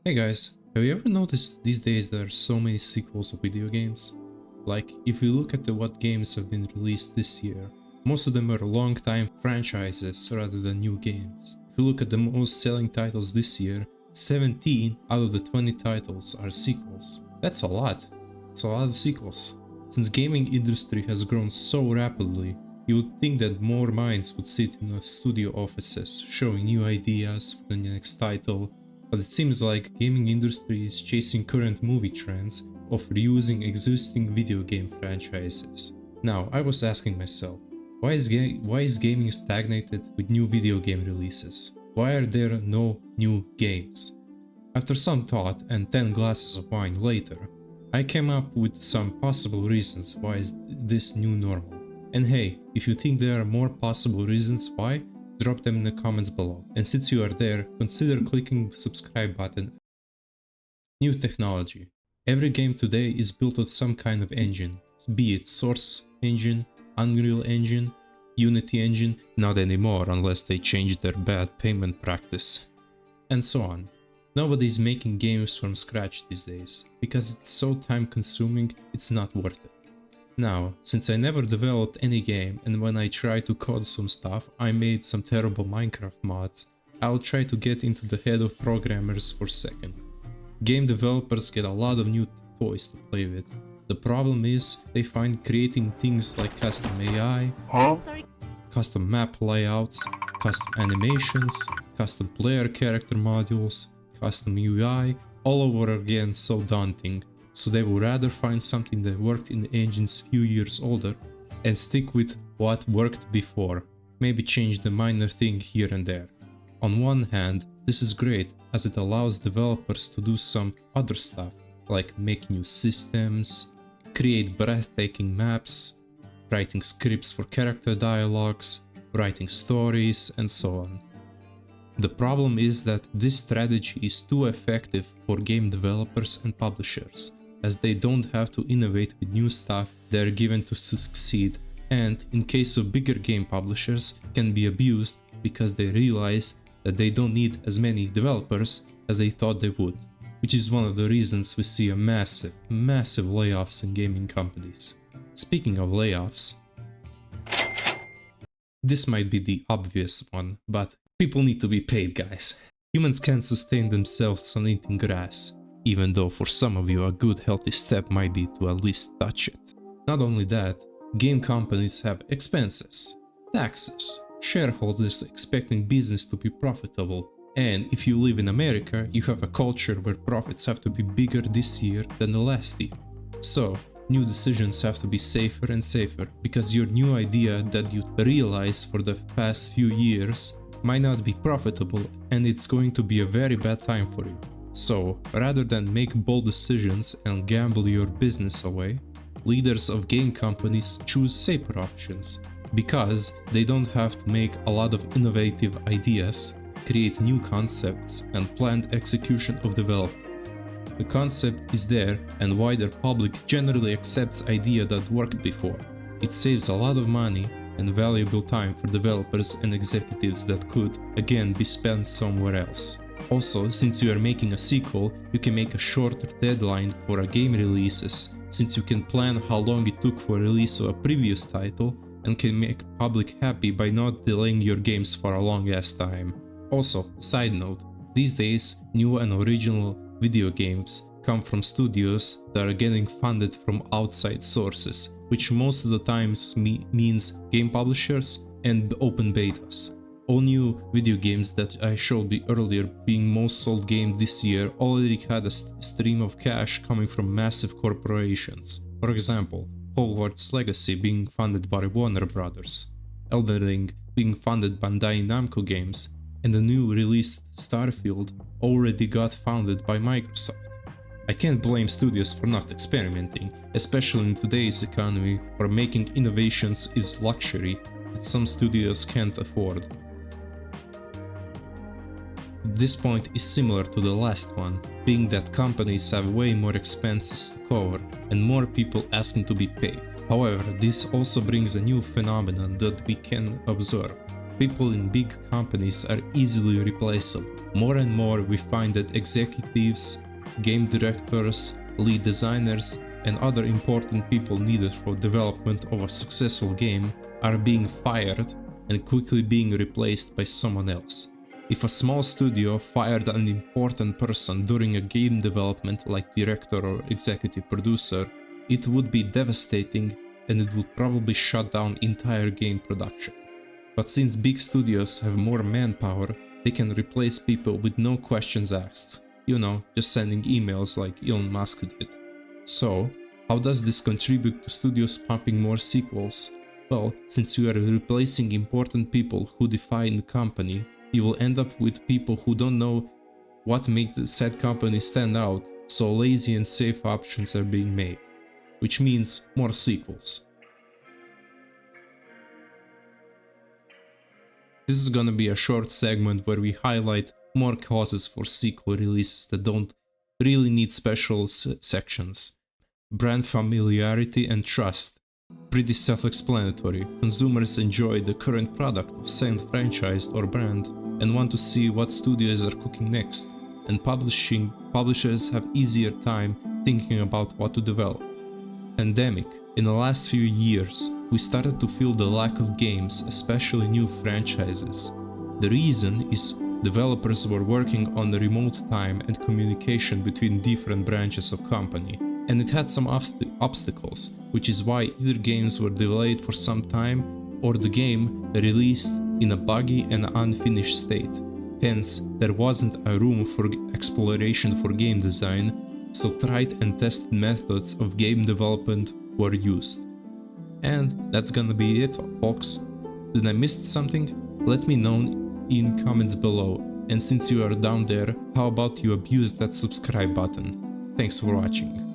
Hey guys, have you ever noticed these days there are so many sequels of video games? Like, if we look at what games have been released this year, most of them are long-time franchises rather than new games. If you look at the most selling titles this year, 17 out of the 20 titles are sequels. That's a lot. It's a lot of sequels. Since gaming industry has grown so rapidly, you would think that more minds would sit in studio offices showing new ideas for the next title, but it seems like gaming industry is chasing current movie trends of reusing existing video game franchises. Now, I was asking myself, why is gaming stagnated with new video game releases? Why are there no new games? After some thought and 10 glasses of wine later, I came up with some possible reasons why is this new normal. And hey, if you think there are more possible reasons why, drop them in the comments below. And since you are there, consider clicking the subscribe button. New technology. Every game today is built on some kind of engine, be it Source Engine, Unreal Engine, Unity Engine, not anymore unless they change their bad payment practice, and so on. Nobody is making games from scratch these days, because it's so time consuming, it's not worth it. Now, since I never developed any game, and when I tried to code some stuff, I made some terrible Minecraft mods, I'll try to get into the head of programmers for a second. Game developers get a lot of new toys to play with. The problem is, they find creating things like custom AI, custom map layouts, custom animations, custom player character modules, custom UI, all over again so daunting. So they would rather find something that worked in the engines few years older and stick with what worked before, maybe change the minor thing here and there. On one hand, this is great as it allows developers to do some other stuff, like make new systems, create breathtaking maps, writing scripts for character dialogues, writing stories, and so on. The problem is that this strategy is too effective for game developers and publishers, as they don't have to innovate with new stuff they are given to succeed, and in case of bigger game publishers can be abused because they realize that they don't need as many developers as they thought they would, which is one of the reasons we see a massive layoffs in gaming companies. Speaking of layoffs, this might be the obvious one, but people need to be paid, guys. Humans can't sustain themselves on eating grass, even though for some of you a good healthy step might be to at least touch it. Not only that, game companies have expenses, taxes, shareholders expecting business to be profitable, and if you live in America, you have a culture where profits have to be bigger this year than the last year. So, new decisions have to be safer and safer, because your new idea that you realized for the past few years might not be profitable, and it's going to be a very bad time for you. So, rather than make bold decisions and gamble your business away, leaders of game companies choose safer options, because they don't have to make a lot of innovative ideas, create new concepts, and planned execution of development. The concept is there, and wider public generally accepts idea that worked before. It saves a lot of money and valuable time for developers and executives that could, again, be spent somewhere else. Also, since you are making a sequel, you can make a shorter deadline for a game releases, since you can plan how long it took for release of a previous title and can make public happy by not delaying your games for a long ass time. Also, side note, these days new and original video games come from studios that are getting funded from outside sources, which most of the times means game publishers and open betas. All new video games that I showed you earlier, being most sold game this year, already had a stream of cash coming from massive corporations. For example, Hogwarts Legacy being funded by Warner Brothers, Elden Ring being funded by Bandai Namco Games, and the new released Starfield already got funded by Microsoft. I can't blame studios for not experimenting, especially in today's economy where making innovations is luxury that some studios can't afford. This point is similar to the last one, being that companies have way more expenses to cover and more people asking to be paid. However, this also brings a new phenomenon that we can observe. people in big companies are easily replaceable. More and more we find that executives, game directors, lead designers, and other important people needed for development of a successful game are being fired and quickly being replaced by someone else. If a small studio fired an important person during a game development like director or executive producer, it would be devastating and it would probably shut down entire game production. But since big studios have more manpower, they can replace people with no questions asked. You know, just sending emails like Elon Musk did. So, how does this contribute to studios pumping more sequels? Well, since you are replacing important people who define the company, you will end up with people who don't know what made the said company stand out, so lazy and safe options are being made, which means more sequels. This is gonna be a short segment where we highlight more causes for sequel releases that don't really need special sections. Brand familiarity and trust. Pretty self-explanatory. Consumers enjoy the current product of said franchise or brand and want to see what studios are cooking next, and publishers have easier time thinking about what to develop. Pandemic. In the last few years, we started to feel the lack of games, especially new franchises. The reason is developers were working on the remote time and communication between different branches of company, and it had some obstacles, which is why either games were delayed for some time or the game released in a buggy and unfinished state. Hence, there wasn't a room for exploration for game design, so tried and tested methods of game development were used. And that's gonna be it, folks. Did I miss something? Let me know in comments below. And since you are down there, how about you abuse that subscribe button? Thanks for watching.